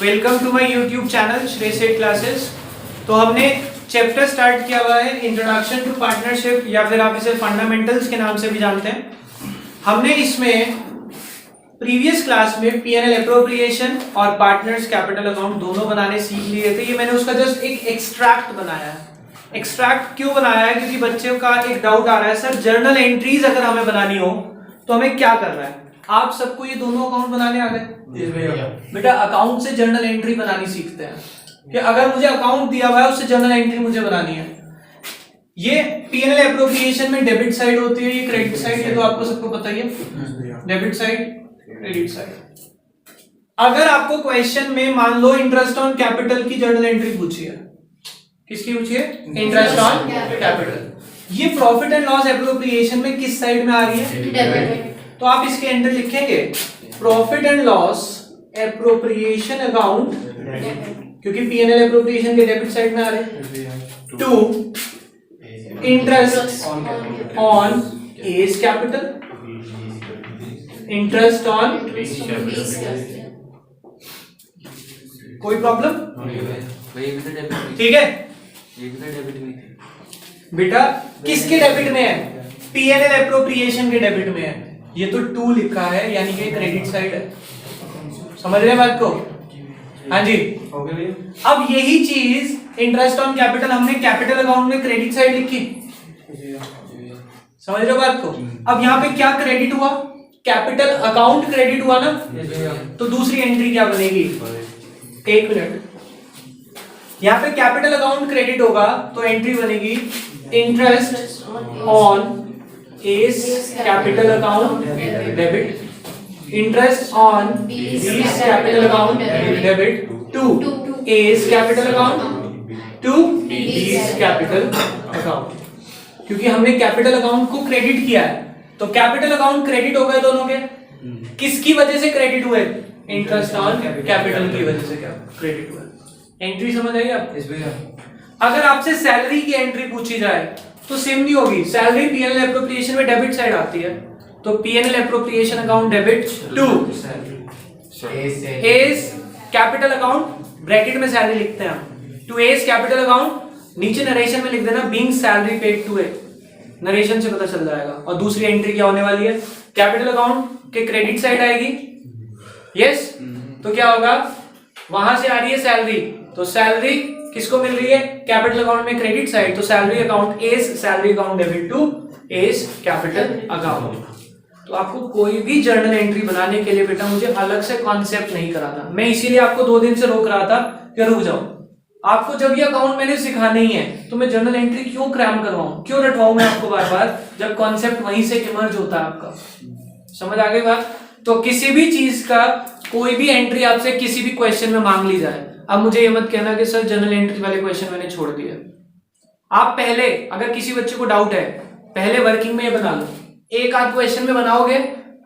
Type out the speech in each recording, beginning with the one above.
Welcome to my YouTube channel Shrey Seth classes. तो हमने chapter start किया हुआ है इंट्रोडक्शन टू पार्टनरशिप या फिर आप इसे फंडामेंटल्स के नाम से भी जानते हैं। हमने इसमें प्रीवियस क्लास में पीएनएल एप्रोप्रिएशन और पार्टनर्स कैपिटल अकाउंट दोनों बनाने सीख लिए थे। ये मैंने उसका जस्ट एक एक्सट्रैक्ट बनाया है। एक्सट्रैक्ट क्यों बनाया है? क्योंकि बच्चों का एक डाउट आ रहा है, सर जर्नल एंट्रीज अगर हमें बनानी हो तो हमें क्या करना है। आप सबको ये दोनों अकाउंट बनाने आ गए? बेटा अकाउंट से जर्नल एंट्री बनानी सीखते हैं कि अगर मुझे अकाउंट दिया हुआ है उससे जर्नल एंट्री मुझे बनानी है। ये पीएनएल एप्रोप्रिएशन में डेबिट साइड होती है, ये क्रेडिट साइड, ये तो आपको सबको पता ही है। Debit side, credit side. अगर आपको क्वेश्चन में मान लो इंटरेस्ट ऑन कैपिटल की जर्नल एंट्री पूछी है, किसकी पूछी है? Interest on capital. ये प्रॉफिट एंड लॉस एप्रोप्रिएशन में किस साइड में आ रही है? डेबिट। तो आप इसके अंदर लिखेंगे profit and loss appropriation account, क्योंकि पीएनएल एप्रोप्रिएशन के डेबिट साइड में आ रहे हैं, to interest on A's capital, interest on. कोई प्रॉब्लम? ठीक है बेटा, किसके डेबिट में है? पीएनएल एप्रोप्रिएशन के डेबिट में है। ये तो टू लिखा है यानी कि क्रेडिट साइड है। समझ रहे हैं बात को? हाँ जी। अब यही चीज इंटरेस्ट ऑन कैपिटल हमने कैपिटल अकाउंट में क्रेडिट साइड लिखी। समझ रहे हो बात को? अब यहाँ पे क्या क्रेडिट हुआ? कैपिटल अकाउंट क्रेडिट हुआ ना, तो दूसरी एंट्री क्या बनेगी? एक मिनट, यहाँ पे कैपिटल अकाउंट क्रेडिट होगा तो एंट्री बनेगी interest on A's capital account debit, interest on B's capital account debit, to A's capital account, to B's capital account. क्योंकि हमने कैपिटल अकाउंट को क्रेडिट किया है तो कैपिटल अकाउंट क्रेडिट हो गए दोनों के। किसकी वजह से क्रेडिट हुए? इंटरेस्ट ऑन कैपिटल की वजह से क्या क्रेडिट हुआ। एंट्री समझ आई आप? अगर आपसे सैलरी की एंट्री पूछी जाए तो सेम नहीं होगी। सैलरी पीएनएल एप्रोप्रिएशन में डेबिट साइड आती है, तो PNL appropriation account debit to A's capital account, bracket में सैलरी लिखते हैं हम, टू एज कैपिटल अकाउंट, नीचे नरेशन में लिख देना being salary paid to A, narration से पता चल जाएगा। और दूसरी एंट्री क्या होने वाली है? कैपिटल अकाउंट के क्रेडिट साइड आएगी। यस, तो क्या होगा? वहां से आ रही है सैलरी, तो सैलरी किसको मिल रही है? कैपिटल अकाउंट में क्रेडिट साइड, तो salary account A's salary account debit to A's capital account. तो आपको कोई भी जर्नल एंट्री बनाने के लिए बेटा मुझे अलग से कॉन्सेप्ट नहीं कराना। मैं इसीलिए आपको 2 दिन से रोक रहा था कि रुक जाओ, आपको जब ये अकाउंट मैंने सिखाना ही है तो मैं जर्नल एंट्री क्यों क्रैम करवाऊं, क्यों रटवाऊं मैं आपको बार बार, जब कॉन्सेप्ट वहीं से इमर्ज होता है आपका। समझ आ गई बात? तो किसी भी चीज का कोई भी एंट्री आपसे किसी भी क्वेश्चन में मांग ली जाए, अब मुझे ये मत कहना कि सर जनरल एंट्री वाले क्वेश्चन मैंने छोड़ दिए। आप पहले, अगर किसी बच्चे को डाउट है, पहले वर्किंग में ये बना लो, एक आध क्वेश्चन में बनाओगे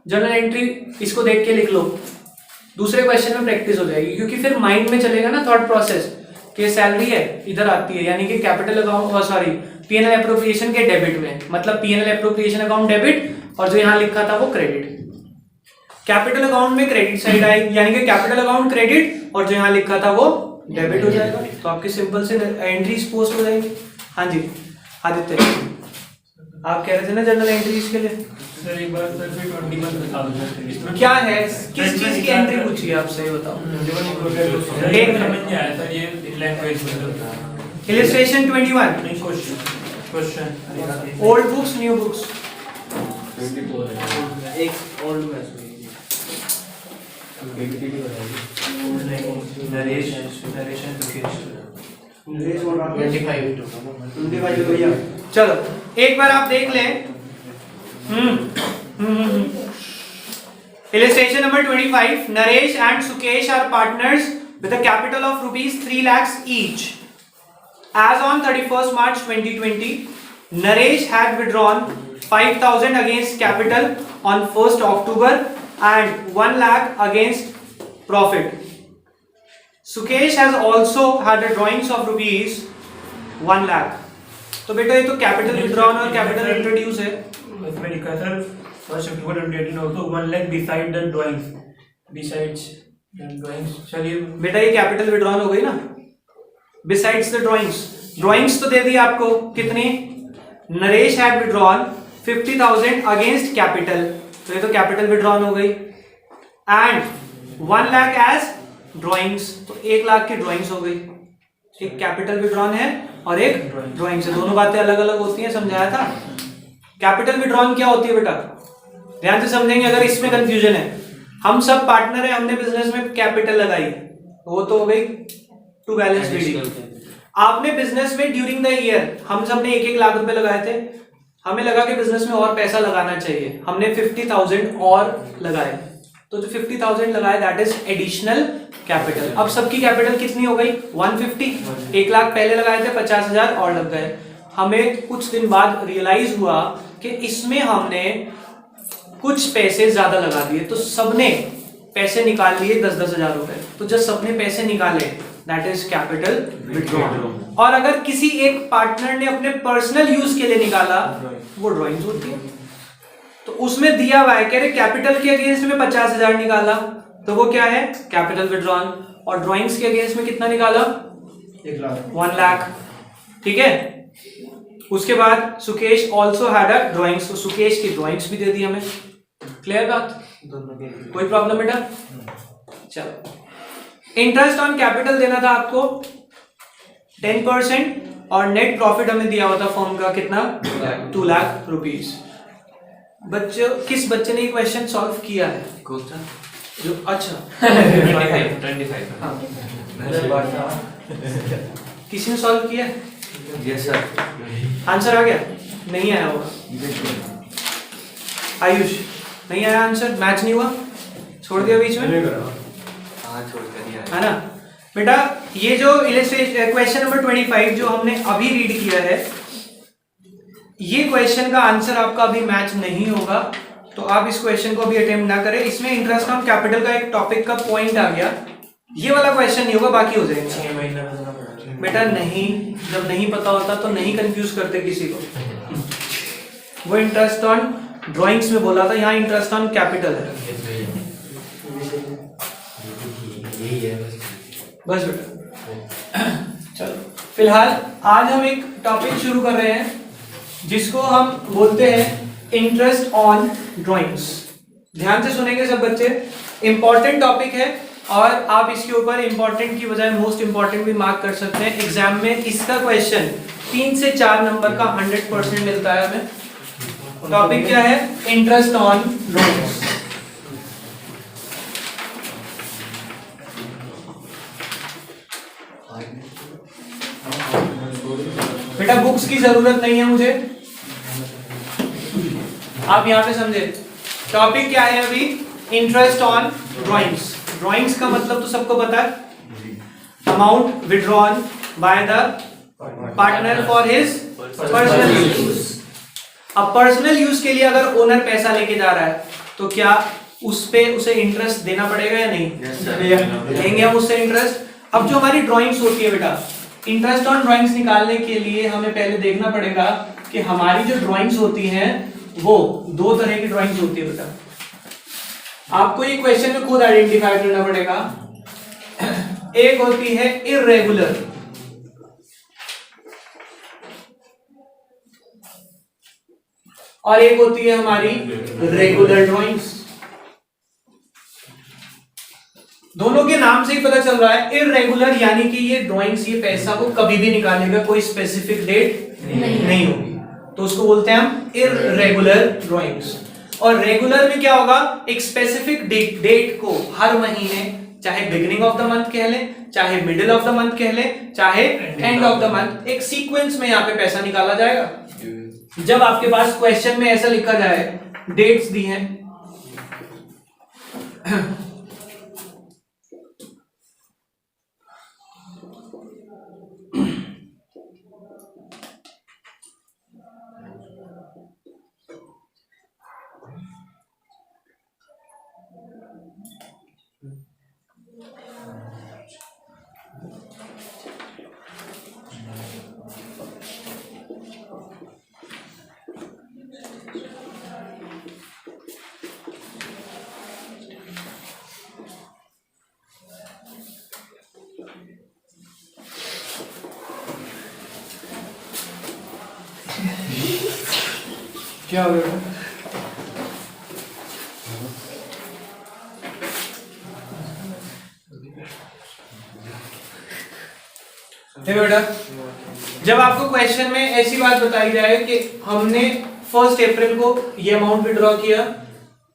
जनरल एंट्री, इसको देख के लिख लो, दूसरे क्वेश्चन में प्रैक्टिस हो जाएगी। क्योंकि फिर माइंड में चलेगा ना थॉट प्रोसेस कि सैलरी है इधर आती है, यानी कि capital account, sorry PNL appropriation के डेबिट में, मतलब पीएनएल एप्रोप्रिएशन अकाउंट डेबिट, और जो यहाँ लिखा था वो क्रेडिट। कैपिटल अकाउंट में क्रेडिट साइड आएगी, यानी कि कैपिटल अकाउंट क्रेडिट, और जो यहाँ लिखा था वो डेबिट हो जाएगा। तो आपकी सिंपल से एंट्रीज पोस्ट हो जाएंगी। हाँ जी आदित्य, आप कह रहे थे ना जनरल एंट्रीज के लिए? सर एक बार सर फिर 21 बता दो क्या है, किस चीज की एंट्री पूछी है आपसे, ये बताओ। एक समझ नहीं आया सर, ये लैंग्वेज मतलब इलस्ट्रेशन 21 नहीं, question old books new books. 24 एक ओल्ड में चलो एक बार आप देख लें। Illustration number 25. Naresh and Sukesh are partners with a capital of rupees 3 lakhs each. As on 31st March 2020, Naresh had withdrawn 5,000 against capital on 1st October and 1 lakh against profit. Sukesh has also had a drawings of rupees 1 lakh. तो बेटा ये तो capital withdrawn और capital introduce है। इसमें लिखा है sir 1st October 2018 also 1 lakh beside the drawings, besides drawings चलिए बेटा ये कैपिटल विड्रॉल हो गई ना। बिसाइड्स द ड्राइंग्स तो दे दी आपको कितनी, Naresh had withdrawn 50,000 against capital, तो ये तो कैपिटल विड्रॉन हो गई, एंड 1 लाख एज ड्राइंग्स, तो 1 लाख की ड्राइंग्स हो गई। एक कैपिटल विड्रॉन है और एक ड्राइंग्स है, दोनों बातें अलग अलग होती हैं, समझाया था। कैपिटल विड्रॉन क्या होती है बेटा, ध्यान से समझेंगे अगर इसमें कंफ्यूजन है। हम सब पार्टनर है, हमने बिजनेस में कैपिटल लगाई, वो तो हो गई टू बैलेंस रीडिंग। आपने बिजनेस में ड्यूरिंग द ईयर हम सब ने 1-1 लाख रुपए लगाए थे, हमें लगा कि बिजनेस में और पैसा लगाना चाहिए, हमने 50,000 और लगाए, तो जो 50,000 लगाए दैट इज एडिशनल कैपिटल। अब सबकी कैपिटल कितनी हो गई 150, 1 लाख पहले लगाए थे, 50,000 और लग गए। हमें कुछ दिन बाद रियलाइज हुआ कि इसमें हमने कुछ पैसे ज्यादा लगा दिए, तो सबने पैसे निकाल लिए 10-10 हजार रुपए, तो जब सबने पैसे निकाले दैट इज कैपिटल विड्रॉल। और अगर किसी एक पार्टनर ने अपने पर्सनल यूज के लिए निकाला वो ड्राइंग्स होती है, तो उसमें दिया हुआ है कह रहे कैपिटल के अगेंस्ट में 50,000 निकाला, तो वो क्या है कैपिटल विड्रॉल, और ड्राइंग्स के अगेंस्ट में कितना निकाला 1 लाख, ठीक है। उसके बाद Sukesh also had a drawings, तो सुकेश की ड्राइंग्स भी दे दी हमें, क्लियर बात, कोई प्रॉब्लम बेटा। चलो इंटरेस्ट ऑन कैपिटल देना था आपको 10%, और नेट प्रॉफिट हमें दिया हुआ था फर्म का कितना 2 लाख रुपीज। बच्चे किस बच्चे ने ये क्वेश्चन सॉल्व किया है जो, अच्छा 25 हाँ किसी ने सॉल्व किया, यस सर, आंसर आ गया, नहीं आया होगा, आयुष नहीं आया आंसर, मैच नहीं हुआ, छोड़ दिया बीच में, हाँ छोड़ कर दिया है ना बेटा। ये जो क्वेश्चन नंबर 25 जो हमने अभी रीड किया है, ये क्वेश्चन का आंसर आपका अभी मैच नहीं होगा, तो आप इस क्वेश्चन को अभी अटेम्प्ट ना करें। इसमें इंटरेस्ट ऑन कैपिटल का एक टॉपिक का पॉइंट आ गया, ये वाला क्वेश्चन नहीं होगा, बाकी हो जाएगा 6 महीने में देना पड़ेगा बेटा। नहीं, जब नहीं पता होता तो नहीं कंफ्यूज करते किसी को, वो इंटरेस्ट ऑन ड्राइंग्स में बोला था, यहाँ इंटरेस्ट ऑन कैपिटल है बस बेटा। चलो फिलहाल आज हम एक टॉपिक शुरू कर रहे हैं जिसको हम बोलते हैं इंटरेस्ट ऑन ड्राइंग्स। ध्यान से सुनेंगे सब बच्चे, इंपॉर्टेंट टॉपिक है और आप इसके ऊपर इंपॉर्टेंट की बजाय मोस्ट इंपॉर्टेंट भी मार्क कर सकते हैं। एग्जाम में इसका क्वेश्चन 3 से 4 नंबर का 100% मिलता है हमें। टॉपिक क्या है, इंटरेस्ट ऑन ड्राइंग्स। बेटा बुक्स की जरूरत नहीं है मुझे, आप यहां पे समझे टॉपिक क्या है अभी, इंटरेस्ट ऑन ड्राइंग्स। ड्राइंग्स का मतलब तो सबको पता है, amount withdrawn by the partner for his personal use. अब पर्सनल यूज के लिए अगर ओनर पैसा लेके जा रहा है तो क्या उस पे उसे इंटरेस्ट देना पड़ेगा या नहीं? लेंगे हम उससे इंटरेस्ट। अब जो हमारी ड्राइंग्स होती है बेटा, इंटरेस्ट ऑन ड्राइंग्स निकालने के लिए हमें पहले देखना पड़ेगा कि हमारी जो ड्राइंग्स होती हैं वो 2 तरह की ड्राइंग्स होती है बेटा। आपको ये क्वेश्चन में खुद आइडेंटिफाई करना पड़ेगा। एक होती है इर्रेगुलर, और एक होती है हमारी रेगुलर ड्राइंग्स। दोनों के नाम से ही पता चल रहा है, इर्रेगुलर यानी कि ये ड्राइंग्स ये पैसा को कभी भी निकालेगा, कोई स्पेसिफिक डेट नहीं होगी, तो उसको बोलते हैं हम इर्रेगुलर ड्राइंग्स। और रेगुलर में क्या होगा, एक स्पेसिफिक डेट को हर महीने, चाहे बिगिनिंग ऑफ द मंथ कह ले, चाहे मिडिल ऑफ द मंथ कह ले, चाहे एंड ऑफ द मंथ, एक सीक्वेंस में यहाँ पे पैसा निकाला जाएगा। जब आपके पास क्वेश्चन में ऐसा लिखा जाए, डेट्स दी हैं क्या हो गया? बेटा, जब आपको क्वेश्चन में ऐसी बात बताई जाए कि हमने 1 अप्रैल को ये अमाउंट विड्रॉ किया,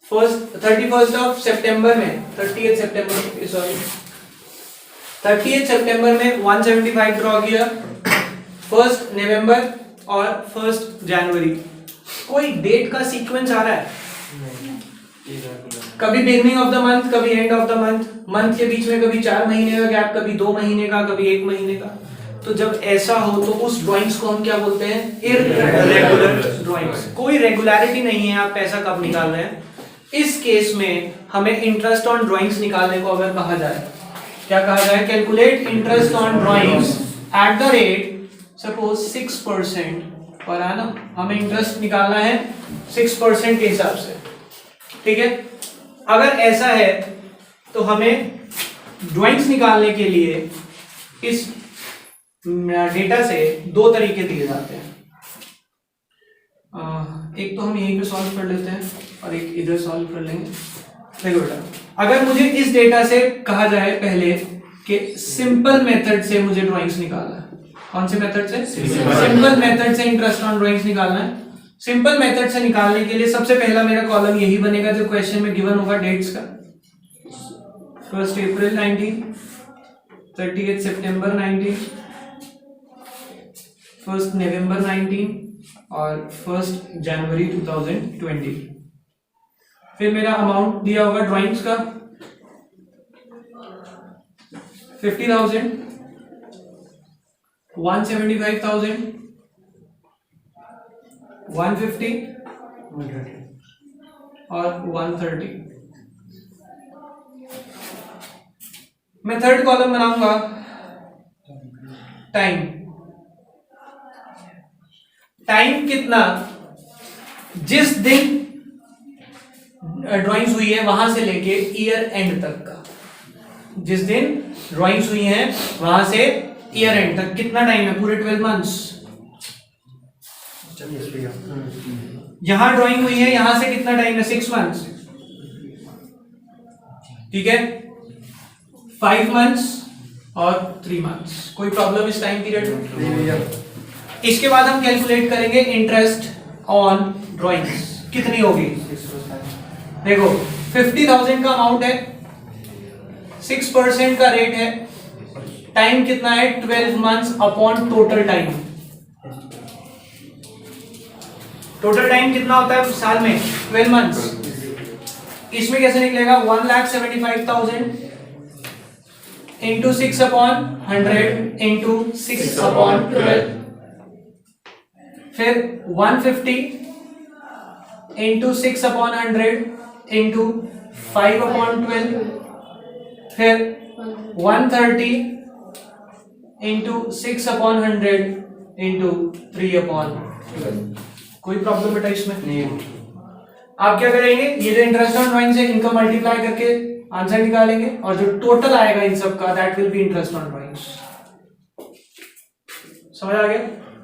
31 सितंबर में 30 सितंबर में 175 ड्रॉ किया, 1 नवंबर और 1 जनवरी, कोई डेट का सीक्वेंस आ रहा है? कभी बिगनिंग ऑफ द मंथ, कभी end of the month, month के बीच में कभी 4 महीने का गैप, कभी 2 महीने का, कभी 1 महीने का। तो जब ऐसा हो तो उस ड्राइंग्स को हम क्या बोलते हैं? Irregular drawings. कोई रेगुलरिटी नहीं है, आप पैसा कब निकाल रहे हैं। इस केस में हमें इंटरेस्ट ऑन ड्राइंग्स निकालने को अगर कहा जाए, क्या कहा जाए? Calculate interest on drawings at the rate suppose 6% per annum. हमें इंटरेस्ट निकालना है 6% के हिसाब से, ठीक है। अगर ऐसा है तो हमें ड्राइंग्स निकालने के लिए इस डेटा से 2 तरीके दिए जाते हैं। एक तो हम यहीं पे सॉल्व कर लेते हैं और एक इधर सॉल्व कर लेंगे। देखो बेटा, अगर मुझे इस डेटा से कहा जाए पहले कि सिंपल मेथड से मुझे ड्राइंग्स निकालना है, कौन से मेथड से? सिंपल मेथड से इंटरेस्ट ऑन ड्राइंग्स निकालना है। सिंपल मेथड से निकालने के लिए सबसे पहला मेरा कॉलम यही बनेगा जो क्वेश्चन में गिवन होगा डेट्स का। 1 अप्रैल 19, 30 सितंबर 19, 1 नवंबर 19 और 1 जनवरी 2020। फिर मेरा अमाउंट दिया होगा ड्राइंग्स का 50,000, 175,000, 150 और 130। मैं थर्ड कॉलम बनाऊंगा टाइम। टाइम कितना, जिस दिन ड्राइंग्स हुई है वहां से लेके ईयर एंड तक का। जिस दिन ड्राइंग्स हुई हैं वहां से ईयर एंड तक कितना टाइम है? पूरे 12 मंथ्स। यहां ड्राइंग हुई है, यहां से कितना टाइम है? 6 मंथ्स, ठीक है। 5 मंथ्स और 3 मंथ्स। कोई प्रॉब्लम इस टाइम पीरियड में? इसके बाद हम कैलकुलेट करेंगे इंटरेस्ट ऑन ड्राइंग्स कितनी होगी। देखो 50,000 का अमाउंट है, 6% का रेट है, टाइम कितना है? 12 months upon total time. Total time कितना होता है साल में? 12 मंथ्स। इसमें कैसे निकलेगा? 1,75,000 इंटू 6 अपॉन 100 इंटू 6 अपॉन 12, फिर 150 इंटू 6 अपॉन 100 इंटू 5 अपॉन 12, फिर 130 इंटू 6 अपॉन 100 इंटू 3 अपॉन 12। कोई प्रॉब्लम बेटा इसमें? नहीं। आप क्या करेंगे? ये जो इंटरेस्ट ऑन ड्राइंग से इनका मल्टीप्लाई करके आंसर निकालेंगे और जो टोटल आएगा इन सब का that will be interest on drawings. समझ आ गया?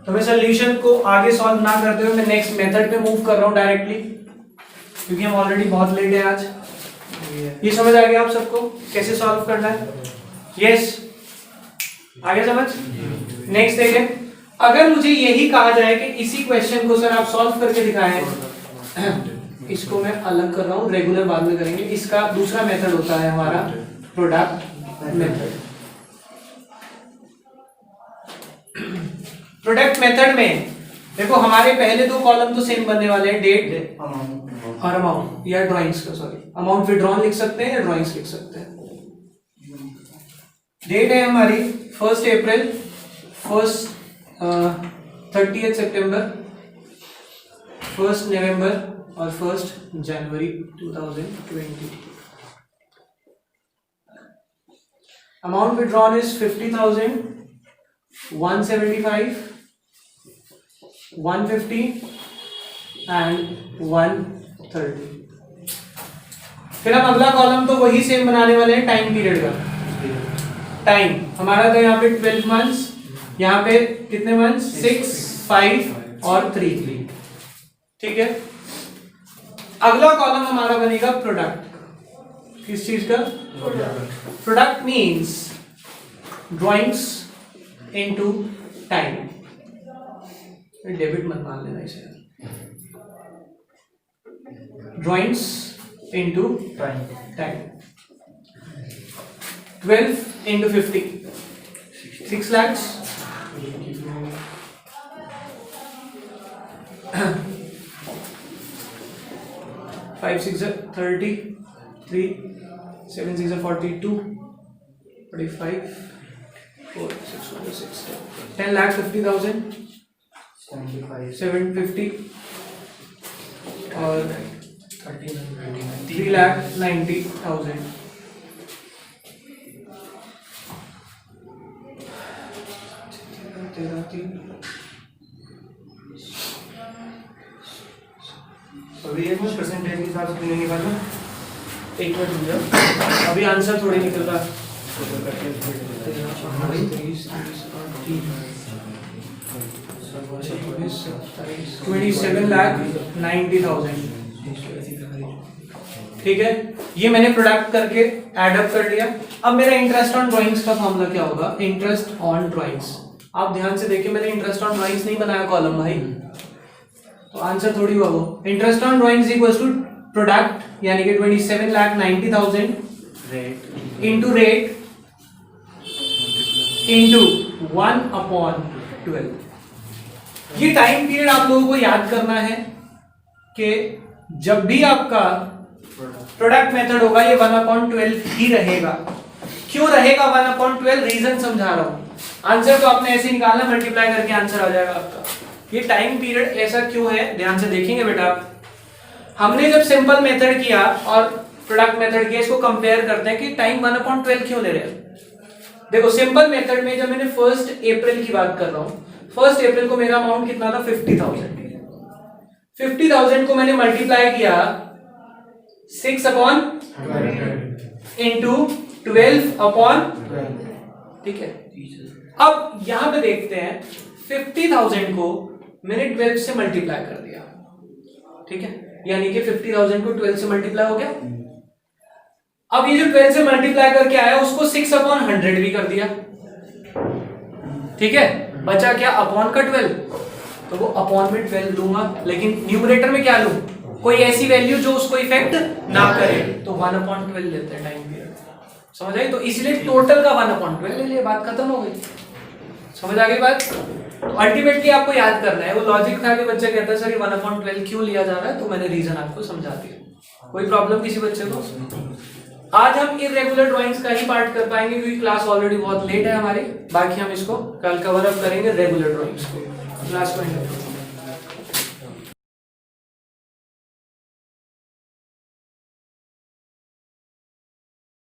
तो मैं सोल्यूशन को आगे सॉल्व ना करते हुए मैं नेक्स्ट मेथड पे मूव कर रहा हूं डायरेक्टली, क्योंकि हम ऑलरेडी बहुत लेट है आज। ये समझ आ गया आप सबको कैसे सॉल्व करना है? यस, आगे समझ? नेक्स्ट देखें। अगर मुझे यही कहा जाए कि इसी क्वेश्चन को सर आप सॉल्व करके दिखाएं, इसको मैं अलग कर रहा हूं, रेगुलर बाद में करेंगे। इसका दूसरा मेथड होता है हमारा प्रोडक्ट मेथड। प्रोडक्ट मेथड में देखो हमारे पहले 2 कॉलम तो सेम बनने वाले हैं, डेट और अमाउंट, या ड्राइंग्स का, सॉरी अमाउंट विड्रॉन लिख सकते हैं या ड्राइंग्स लिख सकते हैं। डेट है हमारी 1 अप्रैल, 30 सितंबर, 1 नवंबर और 1 जनवरी 2020। Amount withdrawn is 50,000, 175, 150 and 130। फिर हम अगला कॉलम तो वही सेम बनाने वाले हैं टाइम पीरियड का। टाइम हमारा था यहाँ पे 12 मंथ्स, यहाँ पे कितने मंथ्स? 6, 5 और 3। ठीक है, अगला कॉलम हमारा बनेगा प्रोडक्ट। किस चीज का? Product means drawings into time. Debit मत मान लेना इसे। Drawings into time. 12 into 50, 6 lakhs. 5 6 are 30, 3 7 6 are 42, 45, 4 6 1 6 10 lakh 50,000, 750 और 3 lakh 90,000। अभी एक मिनट परसेंटेज के हिसाब से नहीं निकाला। एक मिनट रुक जाओ, अभी आंसर थोड़ी निकल रहा। 27,90,000। ठीक है, ये मैंने प्रोडक्ट करके एड अप कर लिया। अब मेरा इंटरेस्ट ऑन ड्राइंग्स का फॉर्मूला क्या होगा? Interest on drawings. आप ध्यान से देखिए, मैंने इंटरेस्ट ऑन ड्राइंग्स नहीं बनाया कॉलम भाई, तो आंसर थोड़ी हुआ वो। Interest on drawings equals to product यानी कि 27,90,000 इंटू रेट इंटू 1/12। ये टाइम पीरियड आप लोगों को याद करना है कि जब भी आपका प्रोडक्ट मेथड होगा ये 1/12 ही रहेगा। क्यों रहेगा 1/12? रीजन समझा रहा हूं। आंसर तो आपने ऐसे निकालना, मल्टीप्लाई करके आंसर आ जाएगा आपका। ये टाइम पीरियड ऐसा क्यों है, ध्यान से देखेंगे बेटा। हमने जब सिंपल मेथड किया और प्रोडक्ट मेथड किया, इसको कंपेयर करते हैं कि टाइम 1/12 क्यों ले रहे हैं। देखो सिंपल मेथड में जब मैंने 1 अप्रैल की बात कर रहा हूं, 1 अप्रैल को मेरा अमाउंट कितना था? 50,000। 50,000 को मैंने मल्टीप्लाई किया 6/100 इंटू 12/12। ठीक है, अब यहां पे देखते हैं 50,000 को मैंने 12 से मल्टीप्लाई कर दिया। ठीक है, यानी कि 50,000 को 12 से मल्टीप्लाई हो गया। अब ये जो 12 से मल्टीप्लाई करके आया उसको 6/100 भी कर दिया। ठीक है, बचा क्या? अपॉन का 12, तो वो अपॉन में 12 लूंगा, लेकिन न्यूमरेटर में क्या लूं? कोई ऐसी वैल्यू जो उसको इफेक्ट ना करे, तो 1/12 लेते हैं टाइम पीरियड। समझ आई? तो इसलिए टोटल का 1/12 ले लिया, बात खत्म हो गई। समझ आ गई बात? तो अल्टीमेटली आपको याद करना है, वो लॉजिक था कि बच्चा कहता है सर ये 1/12 क्यों लिया जा रहा है, तो मैंने रीजन आपको समझा दिया। कोई प्रॉब्लम किसी बच्चे को? आज हम इरेगुलर ड्राइंग्स का ही पार्ट कर पाएंगे क्योंकि क्लास ऑलरेडी बहुत लेट है हमारी। बाकी हम इसको कल कवर अप करेंगे रेगुलर ड्राइंग्स को। क्लास को